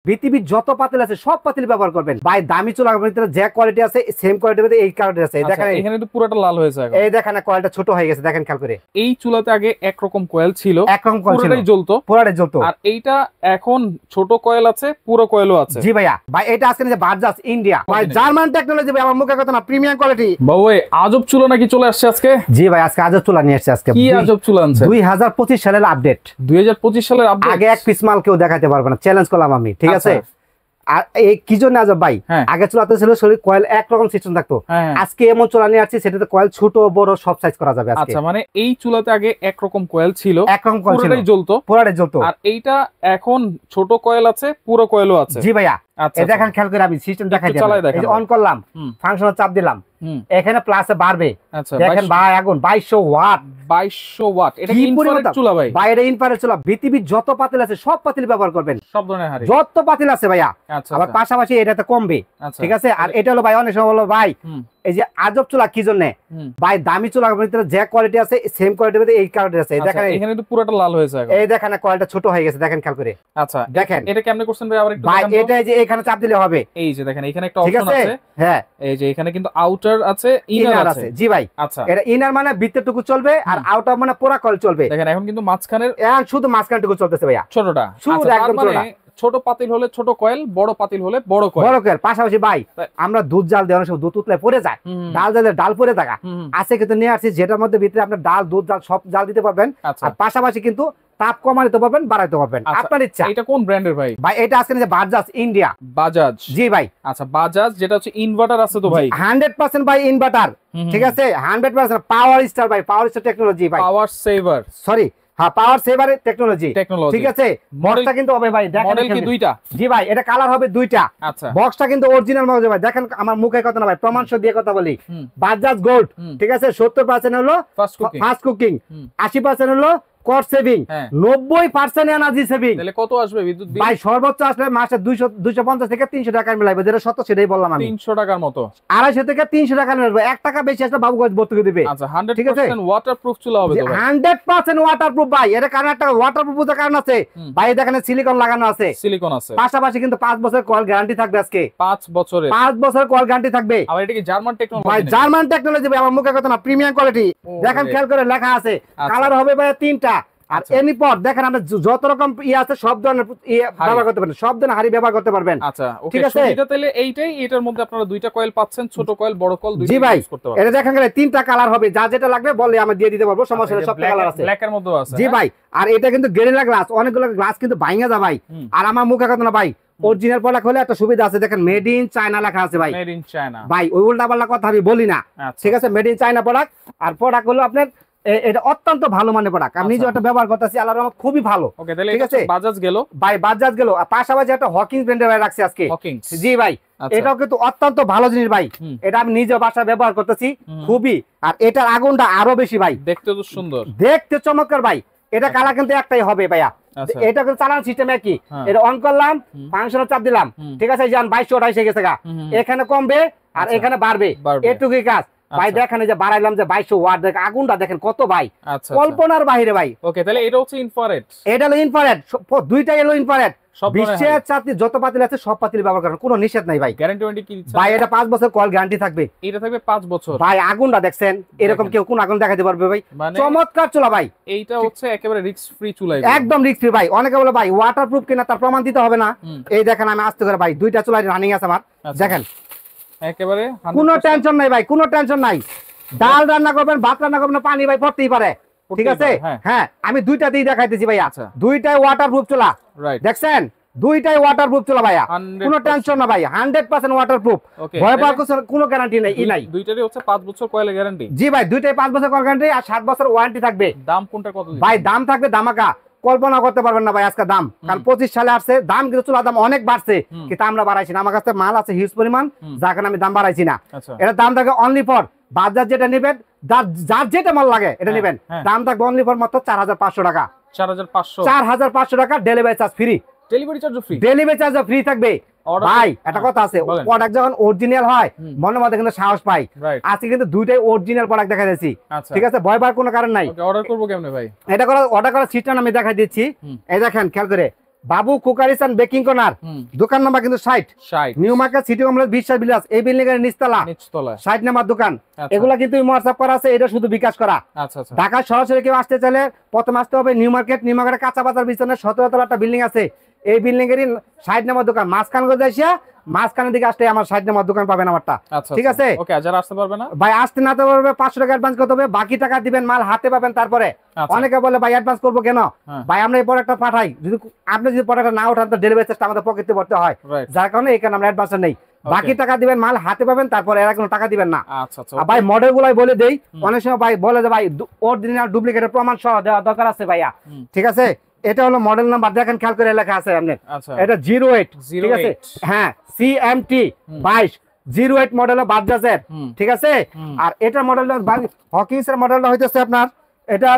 পৃথিবীর যত পাতিল আছে সব পাতিল ব্যবহার করবেন ভাই। দামি চুলার ভিতরে যে কোয়ালিটি আছে সেম কোয়ালিটির মধ্যে এই কোয়ালিটি আছে। দেখেন এখানে তো পুরোটা লাল হয়েছে এখন। এই দেখেন কোয়ালিটি ছোট হয়ে গেছে, দেখেন খেয়াল করে। এই চুলাতে আগে একরকম কয়েল ছিল, একরকম কয়েল ছিল, পুরোটাই জ্বলতো, পুরোটাই জ্বলতো। আর এইটা এখন ছোট কয়েল আছে, পুরো কয়েলও আছে। জি ভাইয়া, ভাই এটা আজকে যে বাজাজ ইন্ডিয়া ভাই জার্মান টেকনোলজি ভাই, আমার মুখে কথা না, প্রিমিয়াম কোয়ালিটি। বাবু আজব চুলা নাকি চলে আসছে আজকে? জি ভাই, আজকে আজব চুলা নিয়ে আসছে। আজকে কি আজব চুলা আনছে? 2025 সালের আপডেট। 2025 সালের আপডেট। আগে এক পিস মাল কেউ দেখাতে পারবে না, চ্যালেঞ্জ করলাম আমি, ঠিক আছে? আর এই কি জন্য আজব ভাই, আগে চুলাতে ছিল শরীর কয়েল একরকম সিস্টেম থাকতো, আজকে এমন চুলা নিয়ে আসছে সেটাতে কয়েল ছোট বড় সব সাইজ করা যাবে আজকে। আচ্ছা, মানে এই চুলাতে আগে একরকম কয়েল ছিল, একরকম কয়েল ছিল, পুরোটাই জ্বলতো, পুরোটাই জ্বলতো, আর এইটা এখন ছোট কয়েল আছে, পুরো কয়েলও আছে। জি ভাইয়া, আচ্ছা, এই দেখেন খেয়াল করে আমি সিস্টেম দেখাই দিই। এই যে অন করলাম, ফাংশনাল চাপ দিলাম, এখানে প্লাসে বাড়বে। আচ্ছা, দেখেন ভাই আগুন 2200 ওয়াট। 2200 ওয়াট। এটা কি ইনফ্রারেড চুলা ভাই? বাইরে ইনফ্রারেড চুলা। পৃথিবীর যত পাতিল আছে সব পাতিল ব্যবহার করবেন, সব ধরনের হাড়ি যত পাতিল আছে ভাইয়া। আচ্ছা, আবার পাশাপাশি এটাতে কমবে, ঠিক আছে? আর এটা হলো ভাই অনেক সময় হলো ভাই এই যে আজব চুলা কি জন্য ভাই, দামি চুলার ভিতরে যে কোয়ালিটি আছে সেম কোয়ালিটির মধ্যে এই কোয়ালিটি আছে। এই দেখেন এখানে তো পুরোটা লাল হয়েছে এখন। এই দেখেন কোয়ালিটি ছোট হয়ে গেছে, দেখেন খেয়াল করে। আচ্ছা, দেখেন এটা কেমনে করছেন ভাই আবার একটু ভাই? দেখান তো। এটা যে এখানে চাপ দিলে হবে। এই যে দেখেন এখানে একটা অপশন আছে। হ্যাঁ, এই যে এখানে কিন্তু আউটার আছে, ইনার আছে। জি ভাই, আচ্ছা, এটা ইনার মানে ভিতরটুকু চলবে আর আউটার মানে পুরো কয়েল চলবে। দেখেন এখন কিন্তু মাঝখানের শুধু মাঝখানটুকু চলতেছে ভাইয়া, ছোটটা। শুধু একদম ছোটটা। ছোট পাতিল হলে ছোট কয়েল, বড় পাতিল হলে বড় কয়েল। বড় কয়েল পাশাপাশি ভাই আমরা দুধ জাল দেওয়ার সময় দুধ উতলে পড়ে যায়, ডাল জালে ডাল পড়ে থাকা আছে, কিন্তু নিয়ে আসছি যেটার মধ্যে ভিতরে আপনার ডাল দুধ জাল সব জাল দিতে পারবেন। আর পাশাপাশি কিন্তু তাপ কমাতে পারবেন, বাড়াইতে পারবেন, আপনার ইচ্ছা। এটা কোন ব্র্যান্ডের ভাই? ভাই এটা আজকে যে বাজাজ ইন্ডিয়া। বাজাজ? জি ভাই। আচ্ছা, বাজাজ যেটা হচ্ছে ইনভার্টার আছে তো ভাই? 100% ভাই ইনভার্টার, ঠিক আছে? 100% পাওয়ার স্টার ভাই, পাওয়ার স্টার টেকনোলজি ভাই, পাওয়ার সেভার, সরি হ্যাঁ পাওয়ার সেভার টেকনোলজি, ঠিক আছে? বক্সটা কিন্তু হবে ভাই, দেখেন মডেল কি দুইটা? জি ভাই, এটা কালার হবে দুইটা। আচ্ছা, বক্সটা কিন্তু অরিজিনাল মডেল ভাই। দেখেন আমার মুখে কথা না ভাই, প্রমাণ সহ দিয়ে কথা বলি। বাজাজ গোল্ড, ঠিক আছে? 70% হলো ফাস্ট কুকিং, 80% হলো কস্ট সেভিং, 90% এনার্জি সেভিং। তাহলে কত আসবে বিদ্যুৎ বিল ভাই? সর্বোচ্চ আসলে মাসে 250 থেকে 300 টাকা মিলাইবে, যেটা সত্য সেটাই বললাম আমি। 300 টাকার মতো, 250 থেকে 300 টাকা মিলাইবে, 1 টাকা বেশি আসলে বাবুগঞ্জ ভর্তুকি দিবে। আচ্ছা, 100% ওয়াটারপ্রুফ চুলা হবে তো ভাই? 100% ওয়াটারপ্রুফ ভাই। এর কারণ একটা ওয়াটারপ্রুফ এর কারণ আছে ভাই, দেখেন সিলিকন লাগানো আছে, সিলিকন আছে, পাশাপাশি কিন্তু 5 বছর কয়েল গ্যারান্টি থাকবে আজকে। 5 বছর কয়েল গ্যারান্টি থাকবে। আবার এটা কি জার্মান টেকনোলজি? ভাই জার্মান টেকনোলজি ভাই, আমার মুখে কথা না, প্রিমিয়াম কোয়ালিটি। দেখেন খেয়াল করে লেখা আছে, কালার হবে ভাই 3টা। আর এনি পর দেখেন আমরা যত রকম আছে সব ধরনের ব্যবহার করতে পারবেন, সব ধরনের হাড়ি ব্যবহার করতে পারবেন। আচ্ছা, ঠিক আছে? এটা তাহলে এইটাই, এটার মধ্যে আপনারা দুইটা কয়েল পাচ্ছেন, ছোট কয়েল বড় কয়েল দুইটা ইউজ করতে পারবেন। এটা দেখেন 3টা কালার হবে, যা যেটা লাগবে বললে আমরা দিয়ে দিতে পারবো, সমস্যা নেই, সবটা কালার আছে। ব্ল্যাক এর মধ্যেও আছে। জি ভাই, আর এটা কিন্তু গেরিলা গ্লাস, অনেকগুলো গ্লাস কিন্তু ভাঙা যায় ভাই। আর আমার মুখে কথা না ভাই, অরিজিনাল প্রোডাক্ট হলে একটা সুবিধা আছে, দেখেন মেড ইন চায়না লেখা আছে ভাই। মেড ইন চায়না ভাই, ওই উল্টা পাল্টা কথা আমি বলি না, ঠিক আছে? Made in China product. আর প্রোডাক্ট হলো আপনার এটা অত্যন্ত ভালো মানের প্রোডাক্ট, আমি নিজে একটা ব্যবহার করতেছি, আল্লাহর রহমতে খুবই ভালো। ওকে, তাহলে ঠিক আছে? বাজাজ গেল ভাই, বাজাজ গেল। আর পাশাপাশি একটা হকিংস ব্র্যান্ডের ভাই রাখছি আজকে। জি ভাই, এটাও কিন্তু অত্যন্ত ভালো জিনিস ভাই, এটা আমি নিজে বাসায় ব্যবহার করতেছি খুবই। আর এটার আগুনটা আরো বেশি ভাই, দেখতে তো সুন্দর, দেখতে চমৎকার ভাই। এটা কালার কিন্তু একটাই হবে ভাইয়া, এটা কিন্তু চালানো সিস্টেম একই। এটা অন করলাম, ফাংশনাল চাপ দিলাম, ঠিক আছে? যান 2228 গেছে গা, এখানে কমবে আর এখানে বাড়বে, এটুকুই কাজ ভাই। দেখেন যে বাড়াইলাম যে 2200 ওয়াট, দেখ আগুনটা দেখেন কত ভাই, কল্পনার বাইরে ভাই। ওকে, তাহলে এটা হচ্ছে ইনফ্রারেড, এটা হলো ইনফ্রারেড, দুইটাই হলো ইনফ্রারেড। বিশ্বের চারটি যত পাতিল আছে সব পাতিল ব্যবহার করেন, কোনো নিষেধ নাই ভাই। গ্যারান্টি ওয়ারেন্টি কি দিচ্ছেন ভাই? এটা 5 বছর কয়েল গ্যারান্টি থাকবে। এটা থাকবে 5 বছর ভাই। আগুনটা দেখছেন, এরকম কেউ কোন আগুন দেখাতে পারবে ভাই? চমৎকার চুলা ভাই, এইটা হচ্ছে একেবারে রিস্ক ফ্রি চুলা, একদম রিস্ক ফ্রি ভাই। অনেকে বলে ভাই ওয়াটারপ্রুফ কিনা, তার প্রমাণ দিতে হবে না। এই দেখেন আমি আস্তে করে ভাই, দুইটা চুলা রানিং আছে আমার, দেখেন একেবারে কোনো টেনশন নাই ভাই, কোনো টেনশন নাই। ডাল রান্না করবেন, ভাত রান্না করবেন, পানি ভাই পড়তেই পারে, ঠিক আছে? হ্যাঁ, আমি দুইটাতেই দেখাইতেছি ভাই। আচ্ছা, দুইটাই ওয়াটারপ্রুফ চুলা, দেখছেন? দুইটাই ওয়াটারপ্রুফ চুলা ভাইয়া, কোনো টেনশন না ভাই, 100% ওয়াটারপ্রুফ, ভয় পাওয়ার কোনো গ্যারান্টি নাই। দুইটারই হচ্ছে 5 বছর কয়েলের গ্যারান্টি। জি ভাই, দুইটাই 5 বছর কয়েল গ্যারান্টি আর 7 বছর ওয়ারেন্টি থাকবে। দাম কোনটা কত ভাই? দাম থাকবে ধামাকা, কল্পনা করতে পারবেন না ভাই আজকে দাম। কারণ 25 সালে আসছে দাম, কিন্তু চুলার দাম অনেক বাড়ছে, কিন্তু আমরা বাড়াইছি না। আমার কাছে মাল আছে হিউজ পরিমাণ, যার কারণে আমি দাম বাড়াইছি না। এটা দাম থাকবে অনলি ফর বাজার যেটা নেবেন, যার যেটা মাল লাগে এটা নেবেন, দাম থাকবে অনলি ফর মাত্র 4500 টাকা। 4500 টাকা, delivery charge free. Delivery charge free থাকবে ভাই। একটা কথা আছে, প্রোডাক্ট যখন অরিজিনাল হয় মনের মধ্যে কিন্তু সাহস পাই। আজকে কিন্তু দুইটাই অরিজিনাল প্রোডাক্ট দেখা যাচ্ছি, ঠিক আছে? ভয় পাওয়ার কোনো কারণ নাই। অর্ডার করবো কেমনে ভাই? এটা অর্ডার করার সিস্টেম আমি দেখাই দিচ্ছি। এই দেখেন খেয়াল করে, বাবু কুকারিস এন্ড বেকিং কর্নার, দোকান নাম্বার কিন্তু 60 নিউ মার্কেট সিটি কমপ্লেক্স 20 বিলাস, এই বিল্ডিং এর নিচতলা 60 নাম্বার দোকান। এগুলা কিন্তু হোয়াটসঅ্যাপ করা আছে, এটা শুধু বিকাশ করা। ঢাকা সরাসরি কেউ আসতে চাইলে প্রথম আসতে হবে নিউ মার্কেট, নিউ মার্কেটের কাঁচা বাজার পিছনে 17 তলা একটা বিল্ডিং আছে, এই বিল্ডিং এরই 60 নাম্বার দোকান। মাঝখান গজে আসিয়া মাঝখানের দিকে আসলে আমার 60 নাম্বার দোকান পাবেন আমারটা, ঠিক আছে? ওকে, যারা আসতে পারবে না ভাই, আসতে না তো পারবে 500 টাকা অ্যাডভান্স করতে হবে, বাকি টাকা দিবেন, মাল হাতে পাবেন তারপরে। অনেকে বলে ভাই অ্যাডভান্স করবো কেন? ভাই আমরা এই প্রোডাক্টটা পাঠাই, যদি আপনি যদি প্রোডাক্টটা না ওঠান তো ডেলিভারি চার্জটা আমাদের পকেটে ভরতে হয়, যার কারণে এখানে আমরা অ্যাডভান্স নেই। বাকি টাকা দিবেন, মাল হাতে পাবেন, তারপরে এরা কোনো টাকা দিবেন না। ভাই মডেল গুলাই বলে দেই, অনেক সময় ভাই বলে যে ভাই অরিজিনাল ডুপ্লিকেটের প্রমাণ সহ দেওয়া দরকার আছে ভাইয়া, ঠিক আছে? এটা হলো মডেল নাম্বার, দেখেন খেয়াল করে লেখা আছে আপনার, এটা 08, ঠিক আছে? হ্যাঁ, CMT 22 08 মডেল বাজাজের, ঠিক আছে? আর এটা মডেল হকিংস এর মডেলটা হইতেছে আপনার এটা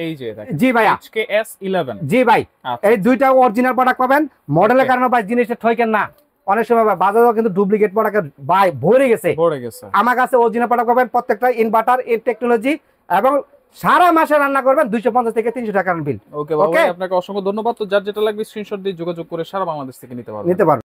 এই যে জি ভাইয়া HKS 11, জি ভাই, এই দুইটা অরিজিনাল প্রোডাক্ট পাবেন। মডেলের কারণে ভাই জিনিসটা ঠকেন না, অনেক সময় বাজারে কিন্তু ডুপ্লিকেট প্রোডাক্ট ভাই ভরে গেছে। আমার কাছে অরিজিনাল প্রোডাক্ট পাবেন, প্রত্যেকটা ইনভার্টার ইন টেকনোলজি, এবং সারা মাসে রান্না করবেন 250 থেকে 300 টাকার বিল। ওকে, আপনাকে অসংখ্য ধন্যবাদ। তো যার যেটা লাগবে স্ক্রিনশট দিয়ে যোগাযোগ করে সারা বাংলাদেশ থেকে নিতে পারবেন।